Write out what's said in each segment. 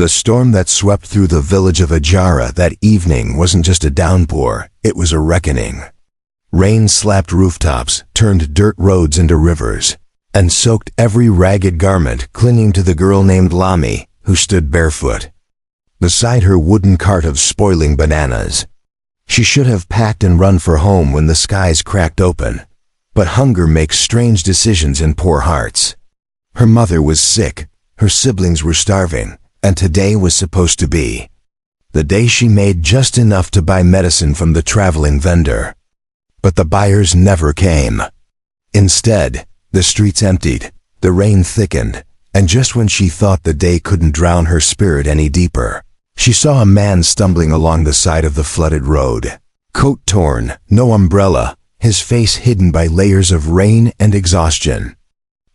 The storm that swept through the village of Ajara that evening wasn't just a downpour, it was a reckoning. Rain slapped rooftops, turned dirt roads into rivers, and soaked every ragged garment clinging to the girl named Lami, who stood barefoot beside her wooden cart of spoiling bananas. She should have packed and run for home when the skies cracked open, but hunger makes strange decisions in poor hearts. Her mother was sick, her siblings were starving, and today was supposed to be the day she made just enough to buy medicine from the traveling vendor. But the buyers never came. Instead, the streets emptied, the rain thickened, and just when she thought the day couldn't drown her spirit any deeper, she saw a man stumbling along the side of the flooded road. Coat torn, no umbrella, his face hidden by layers of rain and exhaustion.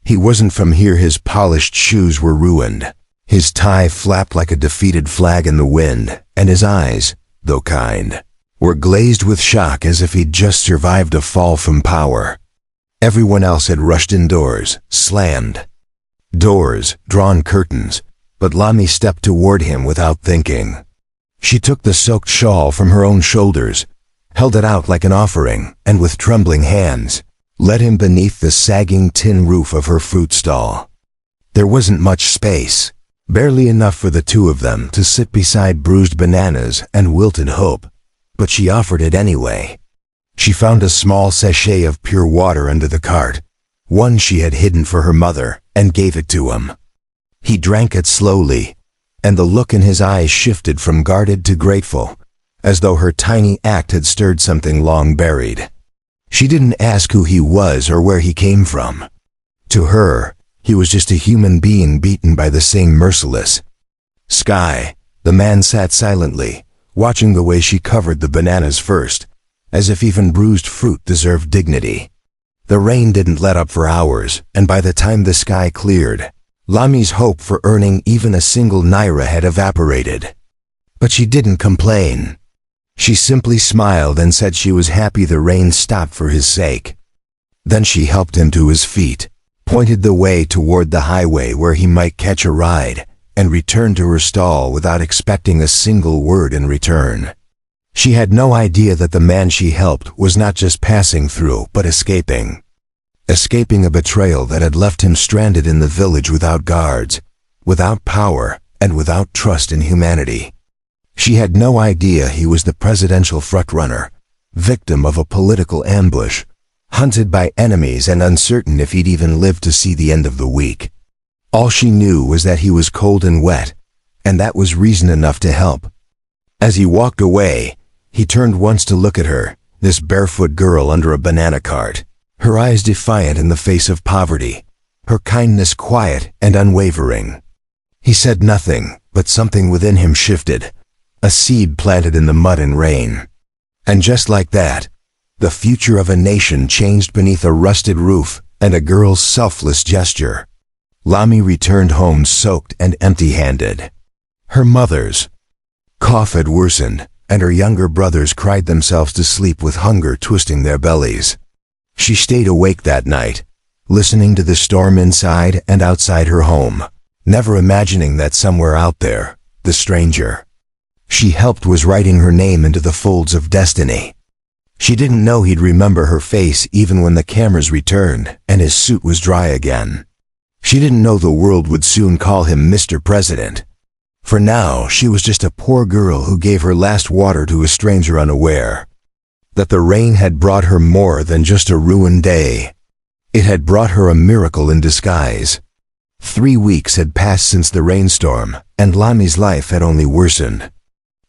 He wasn't from here. His polished shoes were ruined. His tie flapped like a defeated flag in the wind, and his eyes, though kind, were glazed with shock as if he'd just survived a fall from power. Everyone else had rushed indoors, slammed doors, drawn curtains, but Lami stepped toward him without thinking. She took the soaked shawl from her own shoulders, held it out like an offering, and with trembling hands, led him beneath the sagging tin roof of her fruit stall. There wasn't much space, barely enough for the two of them to sit beside bruised bananas and wilted hope, but she offered it anyway. She found a small sachet of pure water under the cart, one she had hidden for her mother, and gave it to him. He drank it slowly, and the look in his eyes shifted from guarded to grateful, as though her tiny act had stirred something long buried. She didn't ask who he was or where he came from. To her, he was just a human being beaten by the same merciless sky. The man sat silently, watching the way she covered the bananas first, as if even bruised fruit deserved dignity. The rain didn't let up for hours, and by the time the sky cleared, Lami's hope for earning even a single naira had evaporated. But she didn't complain. She simply smiled and said she was happy the rain stopped for his sake. Then she helped him to his feet, pointed the way toward the highway where he might catch a ride, and returned to her stall without expecting a single word in return. She had no idea that the man she helped was not just passing through, but escaping. Escaping a betrayal that had left him stranded in the village without guards, without power, and without trust in humanity. She had no idea he was the presidential frontrunner, victim of a political ambush, hunted by enemies and uncertain if he'd even live to see the end of the week. All she knew was that he was cold and wet, and that was reason enough to help. As he walked away, he turned once to look at her, this barefoot girl under a banana cart, her eyes defiant in the face of poverty, her kindness quiet and unwavering. He said nothing, but something within him shifted, a seed planted in the mud and rain. And just like that, the future of a nation changed beneath a rusted roof and a girl's selfless gesture. Lami returned home soaked and empty-handed. Her mother's cough had worsened, and her younger brothers cried themselves to sleep with hunger twisting their bellies. She stayed awake that night, listening to the storm inside and outside her home, never imagining that somewhere out there, the stranger she helped was writing her name into the folds of destiny. She didn't know he'd remember her face even when the cameras returned and his suit was dry again. She didn't know the world would soon call him Mr. President. For now, she was just a poor girl who gave her last water to a stranger unaware that the rain had brought her more than just a ruined day. It had brought her a miracle in disguise. 3 weeks had passed since the rainstorm, and Lami's life had only worsened.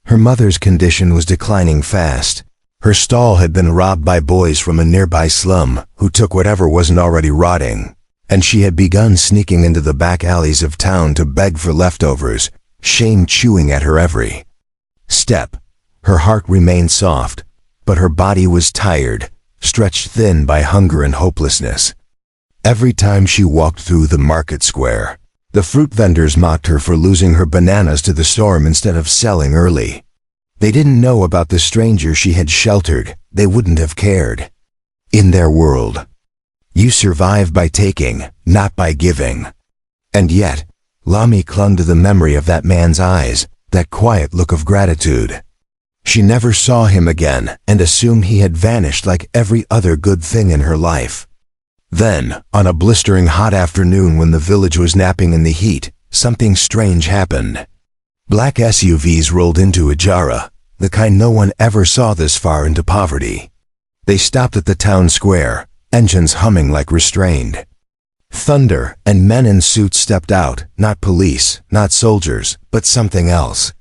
Her mother's condition was declining fast. Her stall had been robbed by boys from a nearby slum who took whatever wasn't already rotting, and she had begun sneaking into the back alleys of town to beg for leftovers, shame chewing at her every step. Her heart remained soft, but her body was tired, stretched thin by hunger and hopelessness. Every time she walked through the market square, the fruit vendors mocked her for losing her bananas to the storm instead of selling early. They didn't know about the stranger she had sheltered. They wouldn't have cared. In their world, you survive by taking, not by giving. And yet, Lami clung to the memory of that man's eyes, that quiet look of gratitude. She never saw him again and assumed he had vanished like every other good thing in her life. Then, on a blistering hot afternoon when the village was napping in the heat, something strange happened. Black SUVs rolled into Ajara, the kind no one ever saw this far into poverty. They stopped at the town square, engines humming like restrained. Thunder, and men in suits stepped out, not police, not soldiers, but something else.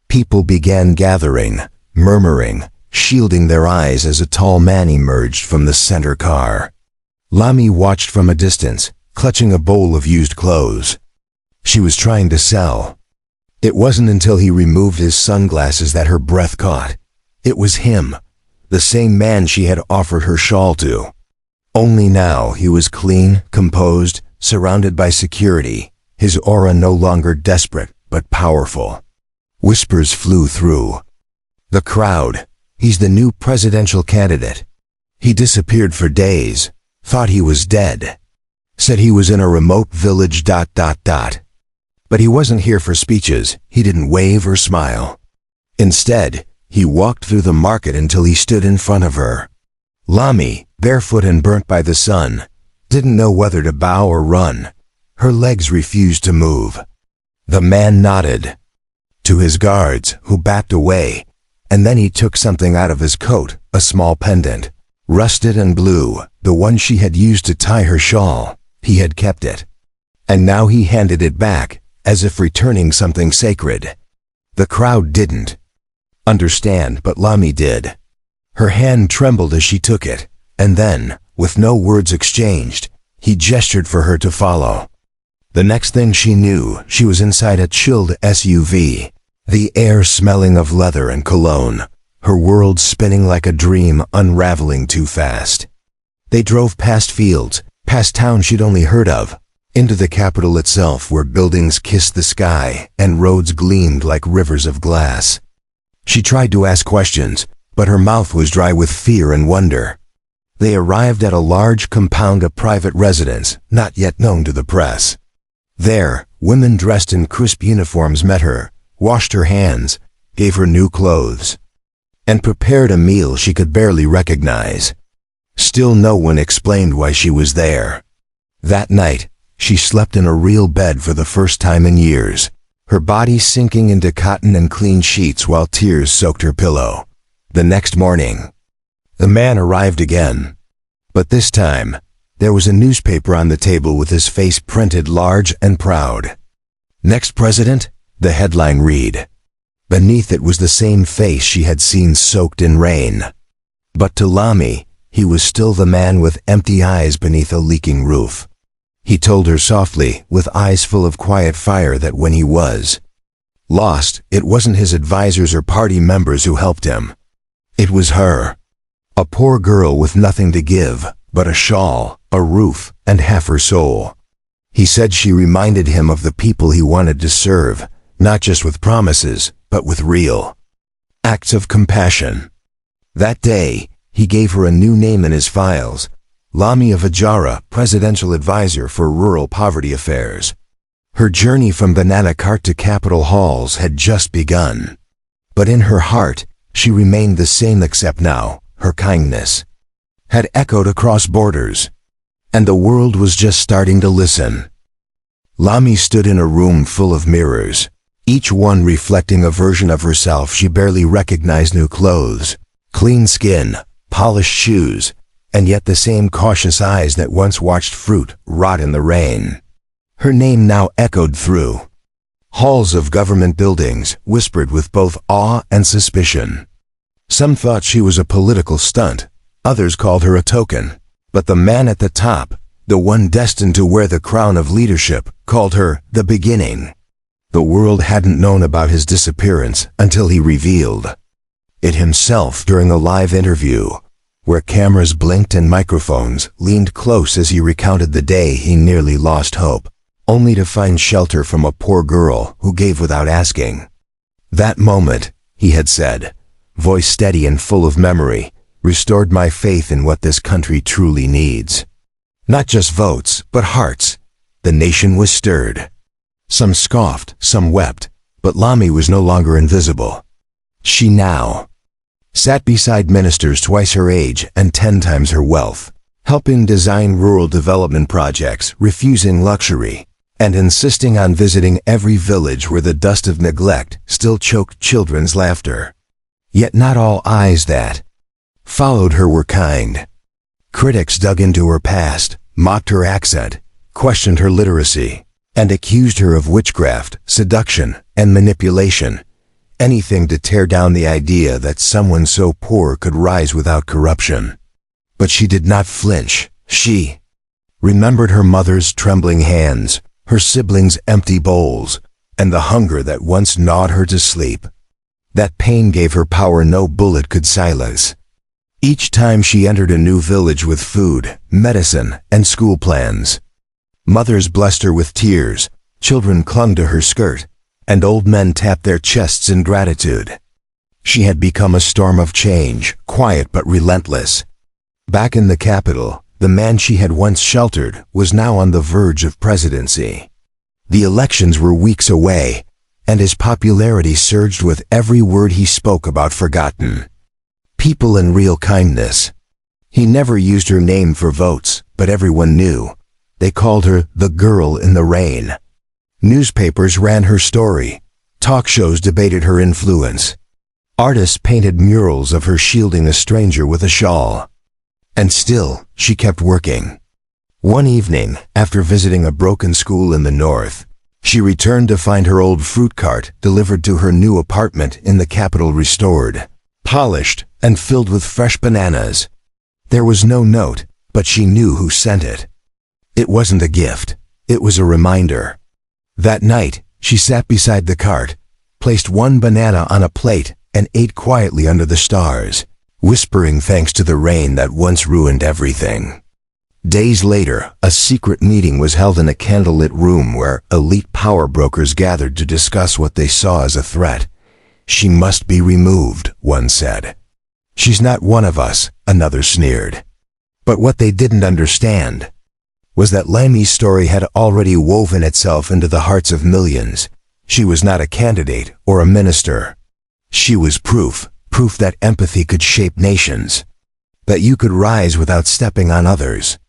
People began gathering, murmuring, shielding their eyes as a tall man emerged from the center car. Lami watched from a distance, clutching a bowl of used clothes. She was trying to sell. It wasn't until he removed his sunglasses that her breath caught. It was him, the same man she had offered her shawl to. Only now he was clean, composed, surrounded by security, his aura no longer desperate but powerful. Whispers flew through the crowd. He's the new presidential candidate. He disappeared for days, thought he was dead, said he was in a remote village ... But he wasn't here for speeches, he didn't wave or smile. Instead, he walked through the market until he stood in front of her. Lami, barefoot and burnt by the sun, didn't know whether to bow or run. Her legs refused to move. The man nodded to his guards, who backed away, and then he took something out of his coat, a small pendant, rusted and blue, the one she had used to tie her shawl. He had kept it. And now he handed it back, as if returning something sacred. The crowd didn't understand, but Lami did. Her hand trembled as she took it, and then, with no words exchanged, he gestured for her to follow. The next thing she knew, she was inside a chilled SUV, the air smelling of leather and cologne, her world spinning like a dream unraveling too fast. They drove past fields, past towns she'd only heard of, into the capital itself where buildings kissed the sky and roads gleamed like rivers of glass. She tried to ask questions, but her mouth was dry with fear and wonder. They arrived at a large compound of private residence, not yet known to the press. There, women dressed in crisp uniforms met her, washed her hands, gave her new clothes, and prepared a meal she could barely recognize. Still no one explained why she was there. That night, she slept in a real bed for the first time in years, her body sinking into cotton and clean sheets while tears soaked her pillow. The next morning, the man arrived again. But this time, there was a newspaper on the table with his face printed large and proud. "Next president?" the headline read. Beneath it was the same face she had seen soaked in rain. But to Lami, he was still the man with empty eyes beneath a leaking roof. He told her softly, with eyes full of quiet fire, that when he was lost, it wasn't his advisors or party members who helped him. It was her. A poor girl with nothing to give, but a shawl, a roof, and half her soul. He said she reminded him of the people he wanted to serve, not just with promises, but with real acts of compassion. That day, he gave her a new name in his files, Lami of Ajara, Presidential Advisor for Rural Poverty Affairs. Her journey from banana cart to Capitol halls had just begun. But in her heart, she remained the same, except now, her kindness had echoed across borders, and the world was just starting to listen. Lami stood in a room full of mirrors, each one reflecting a version of herself she barely recognized. New clothes, clean skin, polished shoes, and yet the same cautious eyes that once watched fruit rot in the rain. Her name now echoed through halls of government buildings, whispered with both awe and suspicion. Some thought she was a political stunt, others called her a token, but the man at the top, the one destined to wear the crown of leadership, called her the beginning. The world hadn't known about his disappearance until he revealed it himself during a live interview, where cameras blinked and microphones leaned close as he recounted the day he nearly lost hope, only to find shelter from a poor girl who gave without asking. "That moment," he had said, voice steady and full of memory, "restored my faith in what this country truly needs. Not just votes, but hearts." The nation was stirred. Some scoffed, some wept, but Lami was no longer invisible. She now sat beside ministers twice her age and 10 times her wealth, helping design rural development projects, refusing luxury, and insisting on visiting every village where the dust of neglect still choked children's laughter. Yet not all eyes that followed her were kind. Critics dug into her past, mocked her accent, questioned her literacy, and accused her of witchcraft, seduction, and manipulation. Anything to tear down the idea that someone so poor could rise without corruption. But she did not flinch. She remembered her mother's trembling hands, her siblings' empty bowls, and the hunger that once gnawed her to sleep. That pain gave her power no bullet could silence. Each time she entered a new village with food, medicine, and school plans, mothers blessed her with tears, children clung to her skirt, and old men tapped their chests in gratitude. She had become a storm of change, quiet but relentless. Back in the capital, the man she had once sheltered was now on the verge of presidency. The elections were weeks away, and his popularity surged with every word he spoke about forgotten people and real kindness. He never used her name for votes, but everyone knew. They called her the girl in the rain. Newspapers ran her story. Talk shows debated her influence. Artists painted murals of her shielding a stranger with a shawl. And still, she kept working. One evening, after visiting a broken school in the north, she returned to find her old fruit cart delivered to her new apartment in the capital restored, polished, and filled with fresh bananas. There was no note, but she knew who sent it. It wasn't a gift. It was a reminder. That night, she sat beside the cart, placed one banana on a plate, and ate quietly under the stars, whispering thanks to the rain that once ruined everything. Days later, a secret meeting was held in a candlelit room where elite power brokers gathered to discuss what they saw as a threat. She must be removed, one said. She's not one of us, another sneered. But what they didn't understand was that Lami's story had already woven itself into the hearts of millions. She was not a candidate or a minister. She was proof that empathy could shape nations, that you could rise without stepping on others,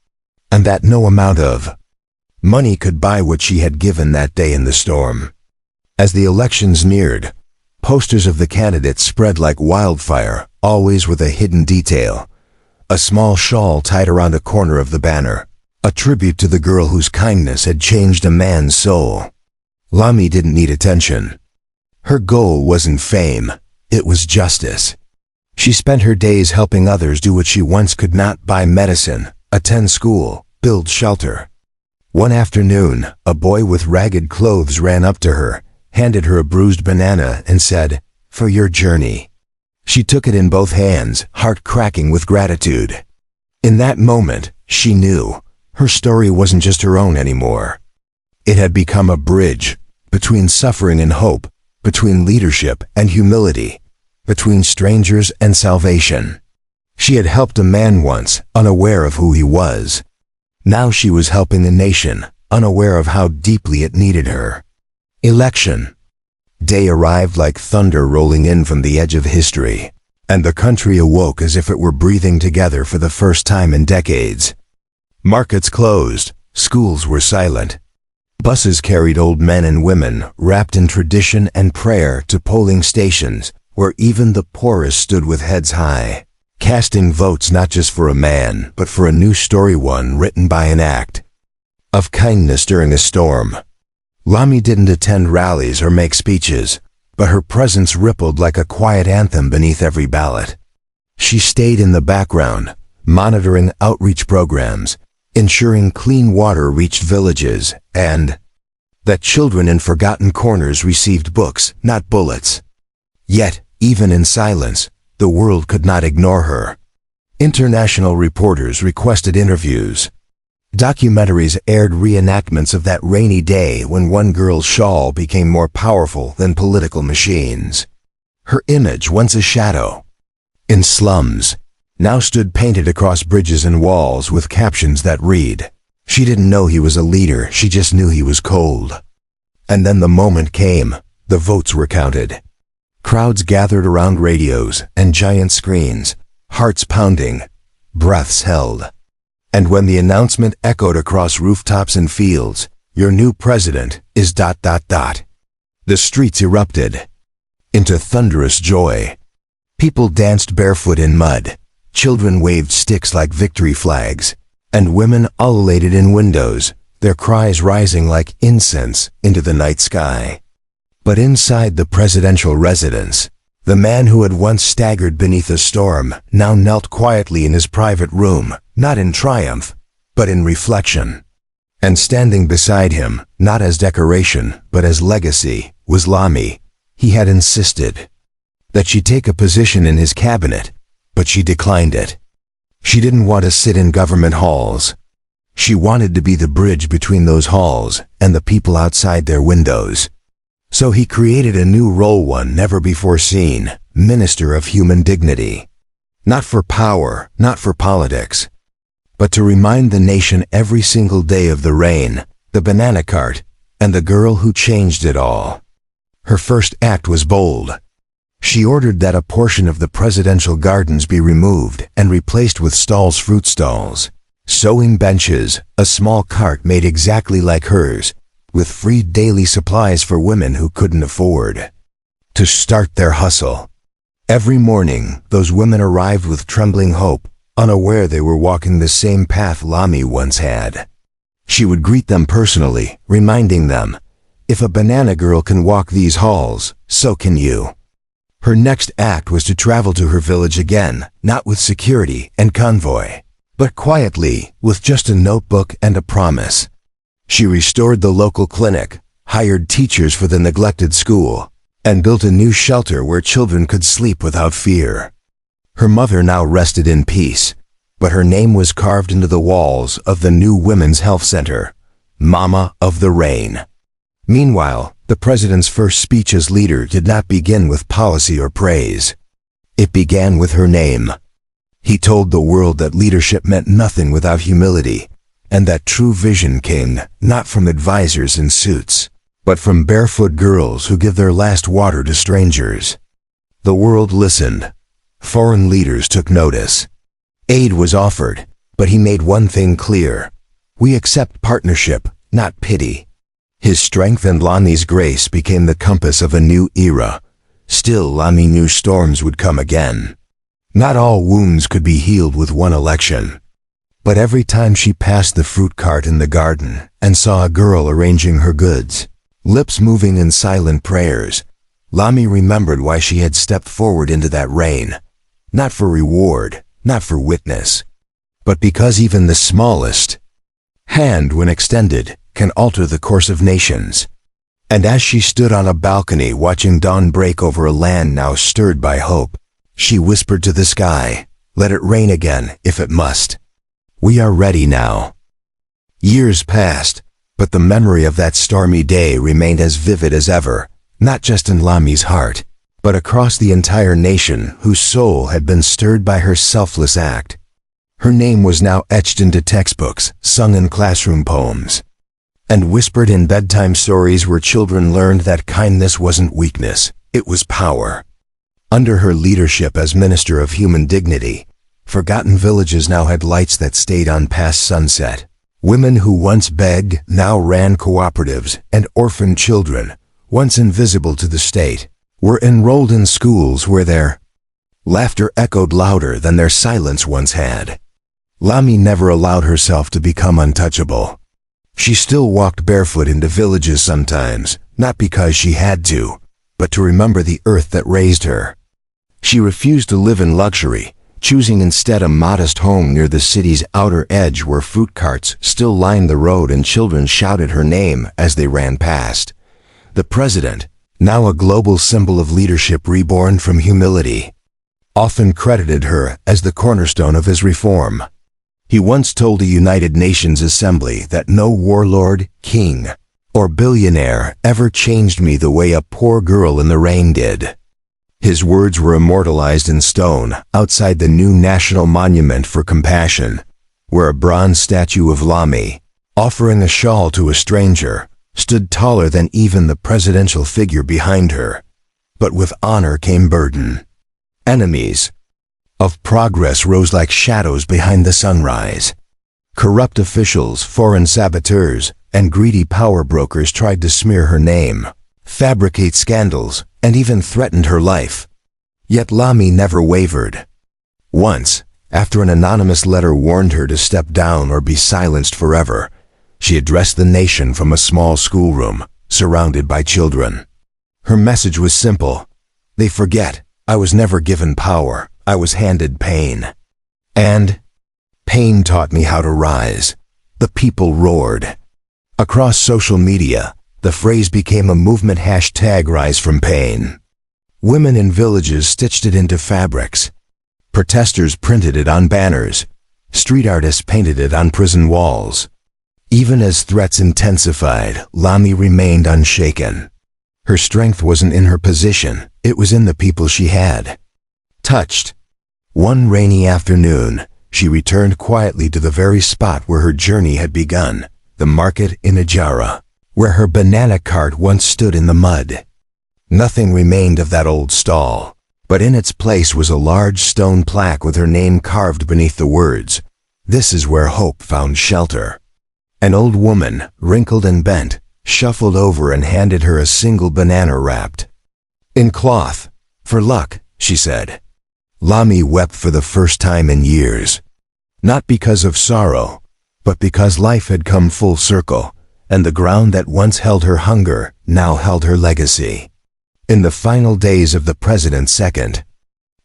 and that no amount of money could buy what she had given that day in the storm. As the elections neared, posters of the candidates spread like wildfire, always with a hidden detail. A small shawl tied around a corner of the banner, a tribute to the girl whose kindness had changed a man's soul. Lami didn't need attention. Her goal wasn't fame, it was justice. She spent her days helping others do what she once could not: buy medicine, attend school, build shelter. One afternoon, a boy with ragged clothes ran up to her, handed her a bruised banana, and said, "For your journey." She took it in both hands, heart cracking with gratitude. In that moment, she knew her story wasn't just her own anymore. It had become a bridge between suffering and hope, between leadership and humility, between strangers and salvation. She had helped a man once, unaware of who he was. Now she was helping a nation, unaware of how deeply it needed her. Election day arrived like thunder rolling in from the edge of history, and the country awoke as if it were breathing together for the first time in decades. Markets closed, schools were silent. Buses carried old men and women, wrapped in tradition and prayer, to polling stations, where even the poorest stood with heads high, casting votes not just for a man, but for a new story, one written by an act of kindness during a storm. Lami didn't attend rallies or make speeches, but her presence rippled like a quiet anthem beneath every ballot. She stayed in the background, monitoring outreach programs, ensuring clean water reached villages, and that children in forgotten corners received books, not bullets. Yet, even in silence, the world could not ignore her. International reporters requested interviews. Documentaries aired reenactments of that rainy day when one girl's shawl became more powerful than political machines. Her image, once a shadow in slums, now stood painted across bridges and walls with captions that read, "She didn't know he was a leader, she just knew he was cold." And then the moment came. The votes were counted. Crowds gathered around radios and giant screens, hearts pounding, breaths held. And when the announcement echoed across rooftops and fields, "Your new president is ... the streets erupted into thunderous joy. People danced barefoot in mud, children waved sticks like victory flags, and women ululated in windows, their cries rising like incense into the night sky. But inside the presidential residence, the man who had once staggered beneath a storm now knelt quietly in his private room, not in triumph, but in reflection. And standing beside him, not as decoration, but as legacy, was Lamy. He had insisted that she take a position in his cabinet, but she declined it. She didn't want to sit in government halls. She wanted to be the bridge between those halls and the people outside their windows. So he created a new role, one never before seen, Minister of Human Dignity. Not for power, not for politics, but to remind the nation every single day of the rain, the banana cart, and the girl who changed it all. Her first act was bold. She ordered that a portion of the presidential gardens be removed and replaced with stalls, fruit stalls, sewing benches, a small cart made exactly like hers, with free daily supplies for women who couldn't afford to start their hustle. Every morning, those women arrived with trembling hope, unaware they were walking the same path Lamy once had. She would greet them personally, reminding them, "If a banana girl can walk these halls, so can you." Her next act was to travel to her village again, not with security and convoy, but quietly, with just a notebook and a promise. She restored the local clinic, hired teachers for the neglected school, and built a new shelter where children could sleep without fear. Her mother now rested in peace, but her name was carved into the walls of the new Women's Health Center, Mama of the Rain. Meanwhile, the president's first speech as leader did not begin with policy or praise. It began with her name. He told the world that leadership meant nothing without humility, and that true vision came not from advisors in suits, but from barefoot girls who give their last water to strangers. The world listened. Foreign leaders took notice. Aid was offered, but he made one thing clear. We accept partnership, not pity. His strength and Lamy's grace became the compass of a new era. Still, Lamy knew storms would come again. Not all wounds could be healed with one election. But every time she passed the fruit cart in the garden and saw a girl arranging her goods, lips moving in silent prayers, Lamy remembered why she had stepped forward into that rain. Not for reward, not for witness, but because even the smallest hand, when extended, can alter the course of nations. And as she stood on a balcony watching dawn break over a land now stirred by hope, she whispered to the sky, "Let it rain again, if it must. We are ready now." Years passed, but the memory of that stormy day remained as vivid as ever, not just in Lamy's heart, but across the entire nation whose soul had been stirred by her selfless act. Her name was now etched into textbooks, sung in classroom poems, and whispered in bedtime stories where children learned that kindness wasn't weakness, it was power. Under her leadership as Minister of Human Dignity, forgotten villages now had lights that stayed on past sunset. Women who once begged now ran cooperatives, and orphaned children, once invisible to the state, were enrolled in schools where their laughter echoed louder than their silence once had. Lamy never allowed herself to become untouchable. She still walked barefoot into villages sometimes, not because she had to, but to remember the earth that raised her. She refused to live in luxury, choosing instead a modest home near the city's outer edge where fruit carts still lined the road and children shouted her name as they ran past. The president, now a global symbol of leadership reborn from humility, often credited her as the cornerstone of his reform. He once told a United Nations assembly that no warlord, king, or billionaire ever changed me the way a poor girl in the rain did. His words were immortalized in stone outside the new National Monument for Compassion, where a bronze statue of Lamy, offering a shawl to a stranger, stood taller than even the presidential figure behind her. But with honor came burden. Enemies of progress rose like shadows behind the sunrise. Corrupt officials, foreign saboteurs, and greedy power brokers tried to smear her name, fabricate scandals, and even threatened her life. Yet Lamy never wavered. Once, after an anonymous letter warned her to step down or be silenced forever, she addressed the nation from a small schoolroom, surrounded by children. Her message was simple. They forget, I was never given power, I was handed pain. And pain taught me how to rise. The people roared. Across social media, the phrase became a movement. #Rise from pain. Women in villages stitched it into fabrics. Protesters printed it on banners. Street artists painted it on prison walls. Even as threats intensified, Lamy remained unshaken. Her strength wasn't in her position, it was in the people she had touched. One rainy afternoon, she returned quietly to the very spot where her journey had begun, the market in Ajara, where her banana cart once stood in the mud. Nothing remained of that old stall, but in its place was a large stone plaque with her name carved beneath the words, "This is where hope found shelter." An old woman, wrinkled and bent, shuffled over and handed her a single banana wrapped in cloth. "For luck," she said. Lamy wept for the first time in years. Not because of sorrow, but because life had come full circle, and the ground that once held her hunger now held her legacy. In the final days of the president's second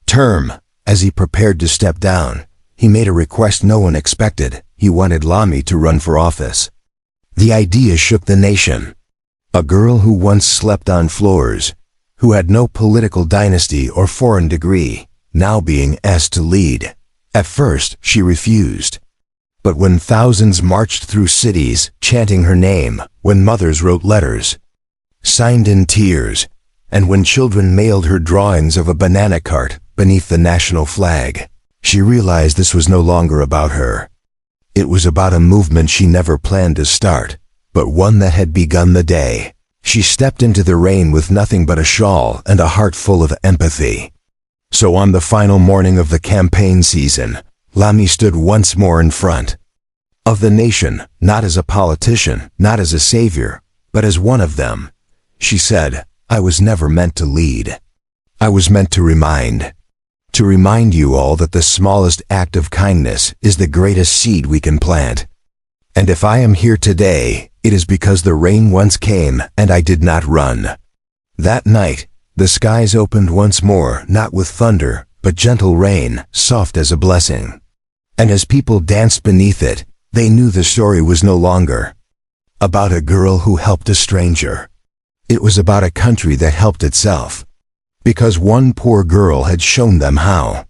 term, as he prepared to step down, he made a request no one expected. He wanted Lamy to run for office. The idea shook the nation. A girl who once slept on floors, who had no political dynasty or foreign degree, now being asked to lead. At first, she refused. But when thousands marched through cities, chanting her name, when mothers wrote letters, signed in tears, and when children mailed her drawings of a banana cart beneath the national flag, she realized this was no longer about her. It was about a movement she never planned to start, but one that had begun the day she stepped into the rain with nothing but a shawl and a heart full of empathy. So on the final morning of the campaign season, Lamy stood once more in front of the nation, not as a politician, not as a savior, but as one of them. She said, "I was never meant to lead. I was meant to remind you all that the smallest act of kindness is the greatest seed we can plant. And if I am here today, it is because the rain once came and I did not run." That night, the skies opened once more, not with thunder, but gentle rain, soft as a blessing. And as people danced beneath it, they knew the story was no longer about a girl who helped a stranger. It was about a country that helped itself, because one poor girl had shown them how.